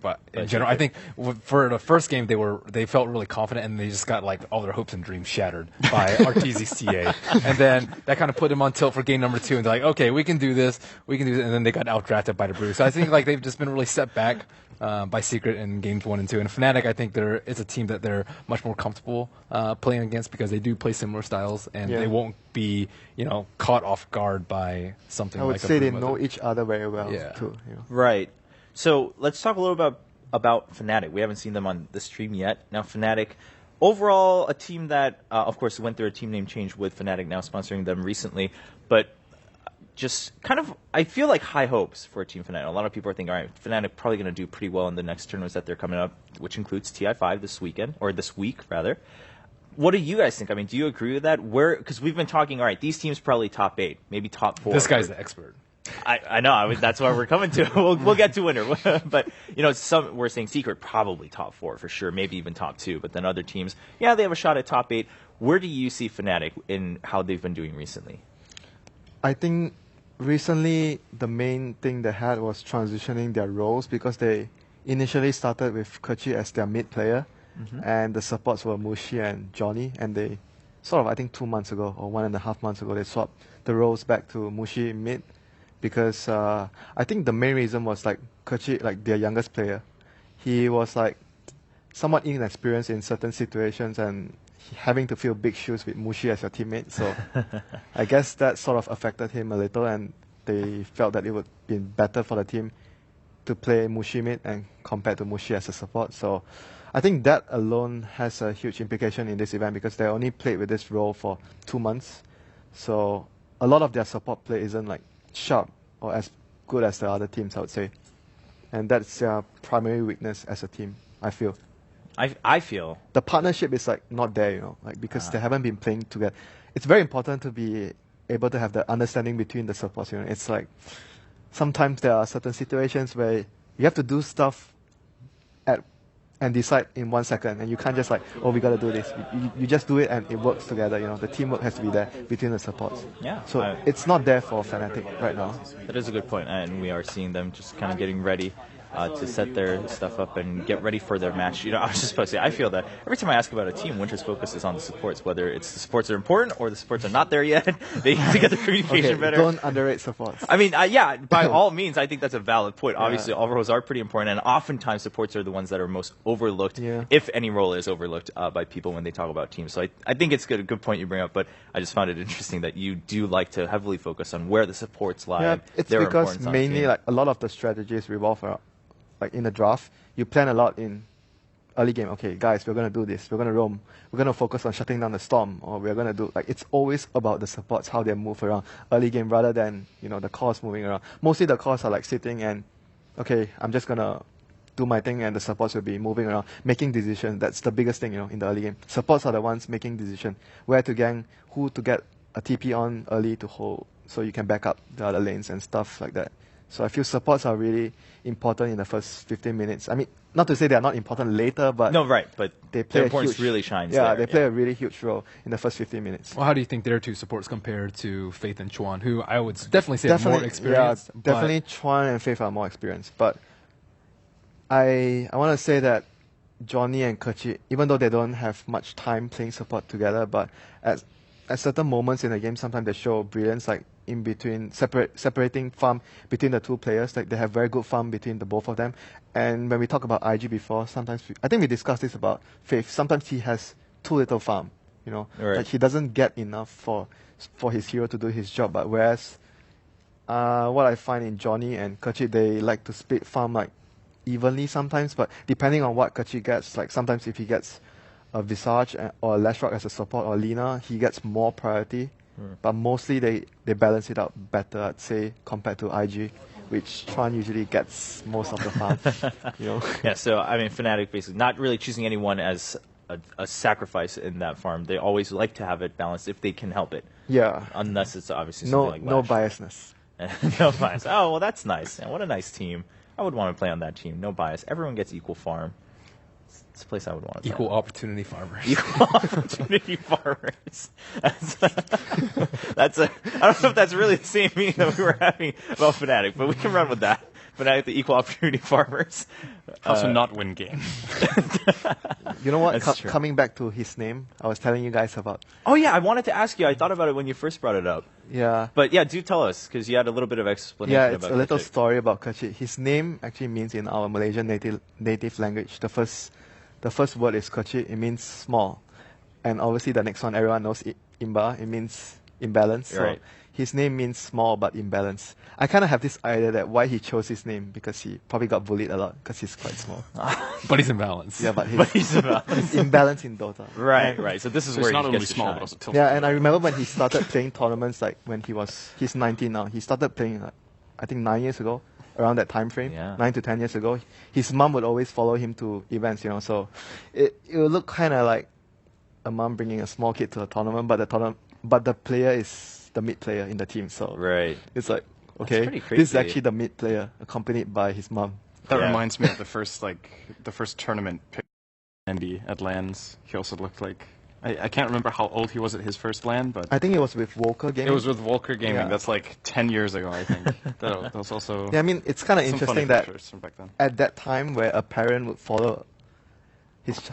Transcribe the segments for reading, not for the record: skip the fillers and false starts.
but in general, I think for the first game they felt really confident, and they just got like all their hopes and dreams shattered by Arteezy's TA, and then that kind of put them on tilt for game number 2, and they're like, okay, we can do this, and then they got outdrafted by the Brewers. So I think like they've just been really set back by Secret in games 1 and 2, and Fnatic, I think it's a team that they're much more comfortable playing against because they do play similar styles, and they won't be caught off guard by something. I would like say they know each other very well too. Right. So let's talk a little about Fnatic. We haven't seen them on the stream yet. Now Fnatic, overall a team that, of course, went through a team name change with Fnatic now sponsoring them recently, but just kind of, I feel like high hopes for Team Fnatic. A lot of people are thinking, all right, Fnatic probably going to do pretty well in the next tournaments that they're coming up, which includes TI5 this weekend, or this week, rather. What do you guys think? I mean, do you agree with that? Because we've been talking, all right, these teams probably top 8, maybe top 4. This guy's the expert. I know. That's why we're coming to. We'll get to winner. But, some we're saying Secret probably top 4 for sure, maybe even top 2. But then other teams, they have a shot at top 8. Where do you see Fnatic in how they've been doing recently? I think recently the main thing they had was transitioning their roles, because they initially started with Kerchi as their mid player, and the supports were Mushi and Johnny, and they sort of, I think 2 months ago or 1.5 months ago, they swapped the roles back to Mushi mid, because I think the main reason was like Kerchi, like their youngest player, he was like somewhat inexperienced in certain situations, and having to fill big shoes with Mushi as your teammate. So I guess that sort of affected him a little, and they felt that it would be better for the team to play Mushi mid and compared to Mushi as a support. So I think that alone has a huge implication in this event, because they only played with this role for 2 months. So a lot of their support play isn't like sharp or as good as the other teams, I would say. And that's their primary weakness as a team, I feel. I feel the partnership is like not there, like because they haven't been playing together. It's very important to be able to have the understanding between the supports. It's like sometimes there are certain situations where you have to do stuff and decide in 1 second, and you can't just like, oh, we got to do this. You just do it and it works together. The teamwork has to be there between the supports. Yeah. So it's not there for Fnatic right now. That is a good point, and we are seeing them just kind of getting ready to set their stuff up and get ready for their match. I was just supposed to say, I feel that every time I ask about a team, Winter's focus is on the supports, whether it's the supports are important or the supports are not there yet. They need to get the communication better. Don't underrate supports. I mean, by all means, I think that's a valid point. Obviously, all roles are pretty important, and oftentimes supports are the ones that are most overlooked, if any role is overlooked by people when they talk about teams. So I think it's a good point you bring up, but I just found it interesting that you do like to heavily focus on where the supports lie. Yeah, it's because mainly like a lot of the strategies revolve around, like in the draft, you plan a lot in early game. Okay, guys, we're going to do this. We're going to roam. We're going to focus on shutting down the storm. Or we're going to do, like, it's always about the supports, how they move around early game rather than, the cores moving around. Mostly the cores are like sitting and, okay, I'm just going to do my thing, and the supports will be moving around, making decisions. That's the biggest thing, in the early game. Supports are the ones making decisions. Where to gang, who to get a TP on early to hold, so you can back up the other lanes and stuff like that. So I feel supports are really important in the first 15 minutes. I mean, not to say they are not important later, but no, right, but they play their importance really shines. Yeah, they play a really huge role in the first 15 minutes. Well, how do you think their two supports compare to Faith and Chuan, who I would definitely say are more experienced? Yeah, definitely Chuan and Faith are more experienced. But I want to say that Johnny and Kerchi, even though they don't have much time playing support together, but at certain moments in the game, sometimes they show brilliance, like in between, separating farm between the two players. Like they have very good farm between the both of them. And when we talk about IG before, sometimes I think we discussed this about Faith. Sometimes he has too little farm, Right. Like he doesn't get enough for his hero to do his job. But whereas what I find in Johnny and Kerchi, they like to split farm like evenly sometimes. But depending on what Kerchi gets, like sometimes if he gets a Visage or a Lashrock as a support or Lina, he gets more priority. But mostly they balance it out better, I'd say, compared to IG, which Chuan usually gets most of the farm. Yeah, so I mean, Fnatic basically not really choosing anyone as a sacrifice in that farm. They always like to have it balanced if they can help it. Yeah. Unless it's obviously something like no biasness. No bias. Oh, well, that's nice. Yeah, what a nice team. I would want to play on that team. No bias. Everyone gets equal farm. It's a place I would want to play. Equal opportunity farmers. Equal opportunity farmers. I don't know if that's really the same meaning that we were having about Fnatic, but we can run with that. Fnatic, the equal opportunity farmers. Also not win game. You know what? That's true. Coming back to his name, I was telling you guys about. Oh yeah, I wanted to ask you. I thought about it when you first brought it up. Yeah. But yeah, do tell us, because you had a little bit of explanation Yeah, it's about a little Kachik. story about Kachik. His name actually means in our Malaysian native language, the first word is Kachik. It means small, and obviously the next one everyone knows Imba. It means imbalance. Right. So his name means small but imbalanced. I kind of have this idea that why he chose his name because he probably got bullied a lot because he's quite small. But he's in balance. Yeah, but He's about he's imbalanced in Dota. right. So this is So where it's he not only gets to small, shine. but also tilted. Yeah, and I remember when he started playing tournaments, like when he's 19 now. He started playing, like, I think 9 years ago, around that time frame, Yeah. 9 to 10 years ago. His mom would always follow him to events, so it would look kind of like a mom bringing a small kid to a tournament, but the player is the mid player in the team. So Right. it's like, That's okay, pretty this is crazy. actually the mid player accompanied by his mom. That Yeah. reminds me of the first tournament pick Andy at LANs. He also looked like I can't remember how old he was at his first LAN, but I think it was with Walker Gaming. it was with Volker Gaming. Yeah. That's like 10 years ago, I think. that was also Yeah, I mean, it's kind of some funny interesting that pictures from back then. at that time where a parent would follow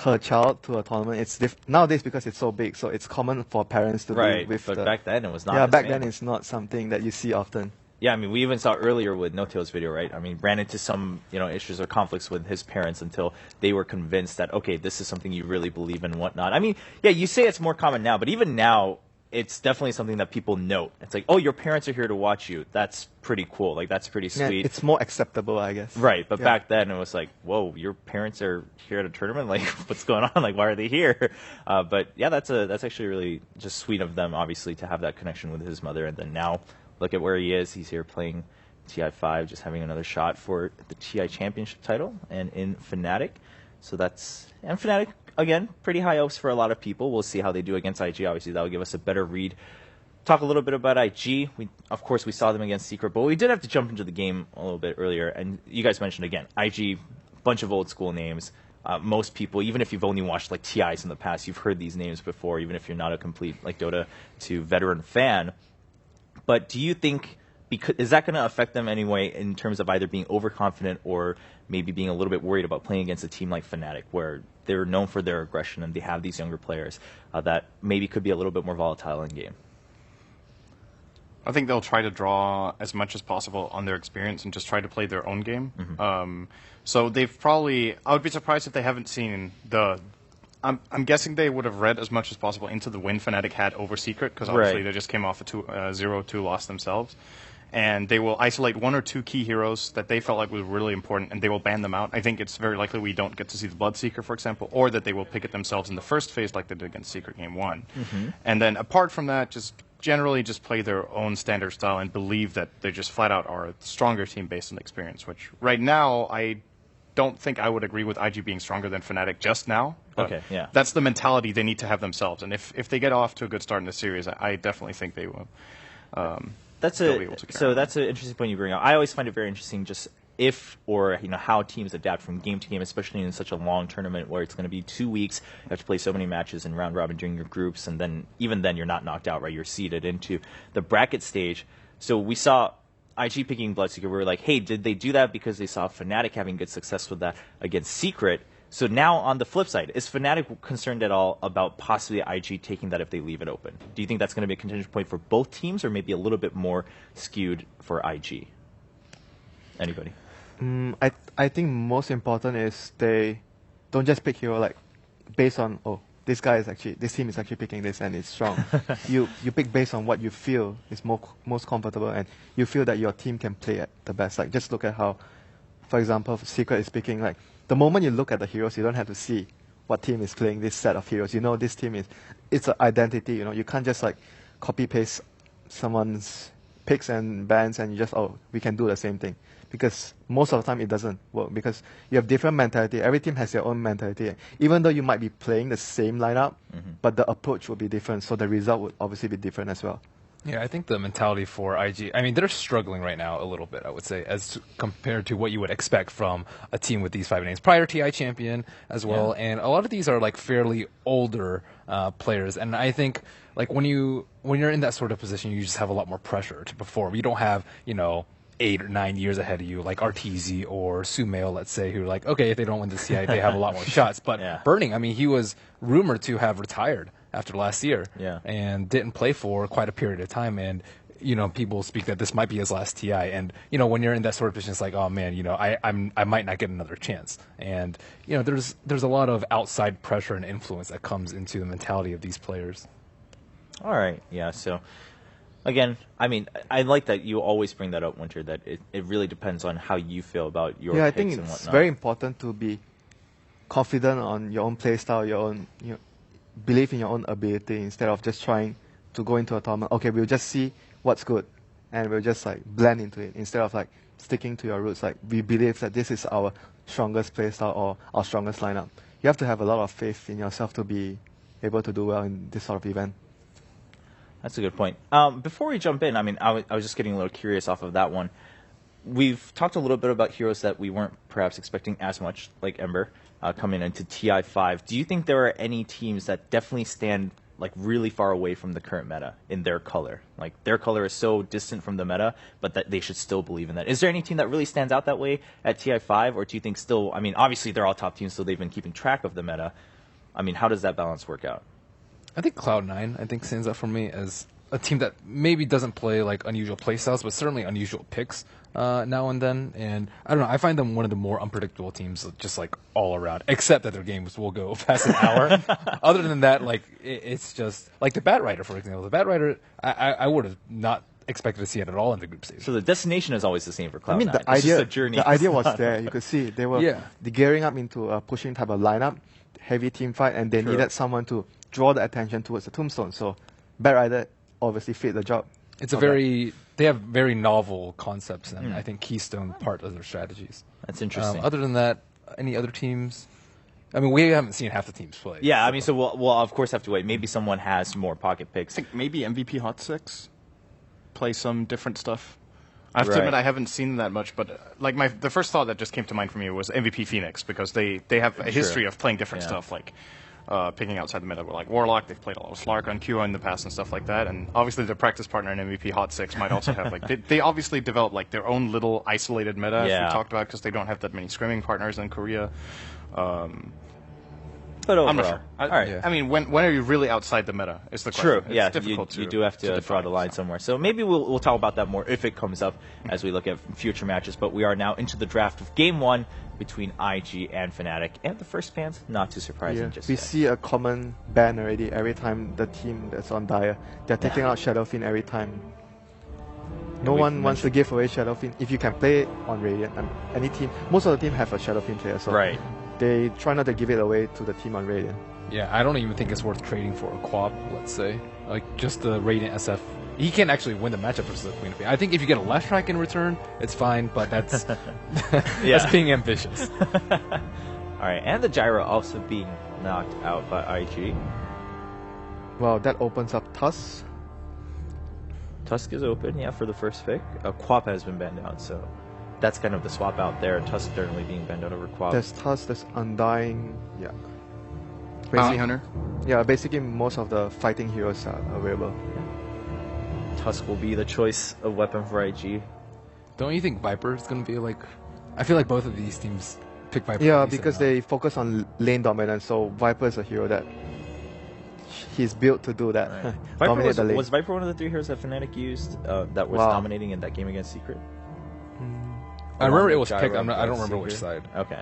her child to a tournament, it's nowadays because it's so big, so it's common for parents to Right. be with But the, back then it was not. yeah, the back same. then it's not something that you see often. Yeah, I mean, we even saw earlier with No Tail's video, right? I mean, ran into some, issues or conflicts with his parents until they were convinced that, okay, this is something you really believe in and whatnot. I mean, yeah, you say it's more common now, but even now, it's definitely something that people note. It's like, oh, your parents are here to watch you. That's pretty cool. Like, that's pretty Yeah, sweet. it's more acceptable, I guess. Right, but Yeah. back then it was like, whoa, your parents are here at a tournament? Like, what's going on? Like, why are they here? But yeah, that's actually really just sweet of them, obviously, to have that connection with his mother. And then now, look at where he is. He's here playing TI5, just having another shot for the TI Championship title and in Fnatic. So and Fnatic, again, pretty high hopes for a lot of people. We'll see how they do against IG. Obviously, that will give us a better read. Talk a little bit about IG. Of course, we saw them against Secret, but we did have to jump into the game a little bit earlier. And you guys mentioned, again, IG, bunch of old school names. Most people, even if you've only watched like TIs in the past, you've heard these names before, even if you're not a complete like Dota 2 veteran fan. But do you think, is that going to affect them anyway in terms of either being overconfident or maybe being a little bit worried about playing against a team like Fnatic, where they're known for their aggression and they have these younger players that maybe could be a little bit more volatile in game? I think they'll try to draw as much as possible on their experience and just try to play their own game. So they've probably, I would be surprised if they haven't seen I'm guessing they would have read as much as possible into the win Fnatic had over Secret, because obviously Right. they just came off a 0-2 loss themselves. And they will isolate one or two key heroes that they felt like was really important, and they will ban them out. I think it's very likely we don't get to see the Bloodseeker, for example, or that they will pick it themselves in the first phase like they did against Secret Game 1. And then apart from that, just generally just play their own standard style and believe that they just flat out are a stronger team based on experience, which right now I don't think I would agree with IG being stronger than Fnatic just now. But Okay, yeah. that's the mentality they need to have themselves. And if they get off to a good start in the series, I definitely think they will. They'll be able to carry on. That's an interesting point you bring up. I always find it very interesting, just if or how teams adapt from game to game, especially in such a long tournament where it's going to be 2 weeks. You have to play so many matches in round robin during your groups, and then even then you're not knocked out, right? You're seeded into the bracket stage. So we saw IG picking Bloodseeker. We were like, hey, did they do that because they saw Fnatic having good success with that against Secret? So now on the flip side, is Fnatic concerned at all about possibly IG taking that if they leave it open? Do you think that's going to be a contention point for both teams, or maybe a little bit more skewed for IG? Anybody? I think most important is they don't just pick hero like based on this team is actually picking this and it's strong. you pick based on what you feel is most comfortable and you feel that your team can play at the best. Like just look at how, for example, Secret is picking like the moment you look at the heroes, you don't have to see what team is playing this set of heroes. You know this team it's an identity. You can't just like copy paste someone's picks and bans and you just we can do the same thing, because most of the time it doesn't work because you have different mentality. Every team has their own mentality. Even though you might be playing the same lineup, but the approach will be different, so the result would obviously be different as well. Yeah, I think the mentality for IG, I mean, they're struggling right now a little bit, I would say, compared to what you would expect from a team with these 5 names. Prior TI champion as well, and a lot of these are like fairly older players. And I think like when you're in that sort of position, you just have a lot more pressure to perform. You don't have, 8 or 9 years ahead of you, like RTZ or Sumail, let's say, who are like, okay, if they don't win the CI, they have a lot more shots. But Yeah. Burning, I mean, he was rumored to have retired after last year Yeah. and didn't play for quite a period of time. And, people speak that this might be his last TI. And, when you're in that sort of position, it's like, oh, man, I might not get another chance. And, there's a lot of outside pressure and influence that comes into the mentality of these players. All right. Yeah. So, again, I mean, I like that you always bring that up, Winter, that it really depends on how you feel about your Yeah, I picks think and it's whatnot. very important to be confident on your own play style, your own believe in your own ability instead of just trying to go into a tournament. Okay, we'll just see what's good, and we'll just like blend into it instead of like sticking to your roots. Like we believe that this is our strongest play style or our strongest lineup. You have to have a lot of faith in yourself to be able to do well in this sort of event. That's a good point. Before we jump in, I mean, I was just getting a little curious off of that one. We've talked a little bit about heroes that we weren't perhaps expecting as much, like Ember, coming into TI5. Do you think there are any teams that definitely stand like really far away from the current meta in their color? Like their color is so distant from the meta, but that they should still believe in that. Is there any team that really stands out that way at TI5, or do you think still? I mean, obviously they're all top teams, so they've been keeping track of the meta. I mean, how does that balance work out? I think Cloud9 stands out for me as a team that maybe doesn't play like unusual playstyles, but certainly unusual picks now and then. And I don't know, I find them one of the more unpredictable teams, just like all around, except that their games will go past an hour. Other than that, like it's just like the Bat Rider, for example. The Bat Rider, I would have not expected to see it at all in the group stage. So the destination is always the same for Cloud9. I mean, the It's idea, just a journey. the idea was there. You could see they were Yeah. gearing up into a pushing type of lineup, heavy team fight, and they True. needed someone to draw the attention towards the Tombstone. So Bat Rider obviously fit the job. It's of they have very novel concepts, and I think Keystone part of their strategies. That's interesting. Other than that, any other teams? I mean, we haven't seen half the teams play. Yeah, I mean, so we'll of course have to wait. Maybe someone has more pocket picks. I think maybe MVP Hot 6 play some different stuff. I have to Right. admit I haven't seen that much, but like the first thought that just came to mind for me was MVP Phoenix, because they have a history of playing different Yeah. stuff, like picking outside the meta. Like Warlock, they've played a lot of Slark on QA in the past and stuff like that. And obviously their practice partner in MVP Hot 6 might also have like they obviously develop like their own little isolated meta, as Yeah. we talked about, because they don't have that many scrimming partners in Korea. But overall, I'm not sure. all right. Yeah. I mean, when are you really outside the meta? Is the question. True. It's Yeah, difficult you do have to draw define, the line so. somewhere. So maybe we'll talk about that more if it comes up as we look at future matches. But we are now into the draft of Game 1 between IG and Fnatic. And the first ban's not too surprising. Yeah. Just We yet. see a common ban already every time the team that's on Dire. They're taking out Shadowfiend every time. No we one wants to mentioned- give away Shadowfiend. If you can play it on Radiant, any team, most of the team have a Shadowfiend player, so Right. they try not to give it away to the team on Radiant. Yeah, I don't even think it's worth trading for a Quap, let's say. Like, just the Radiant SF. He can actually win the matchup versus the Queen of Pain. I think if you get a left track in return, it's fine, but that's that's being ambitious. All right, and the Gyro also being knocked out by IG. Well, that opens up Tusk. Tusk is open, yeah, for the first pick. Quap has been banned out, so that's kind of the swap out there. Tusk certainly being banned out over Quap. There's Tusk, there's Undying. Yeah. Bounty Hunter. Yeah, basically most of the fighting heroes are available. Tusk will be the choice of weapon for IG. Don't you think Viper is going to be like... I feel like both of these teams pick Viper. Yeah, a decent because amount. they focus on lane dominance, so Viper is a hero that he's built to do that. Viper Dominate the lane. was Viper one of the 3 heroes that Fnatic used that was Wow. dominating in that game against Secret? I remember it Along was with picked. Gyro I don't remember Secret. which side. Okay.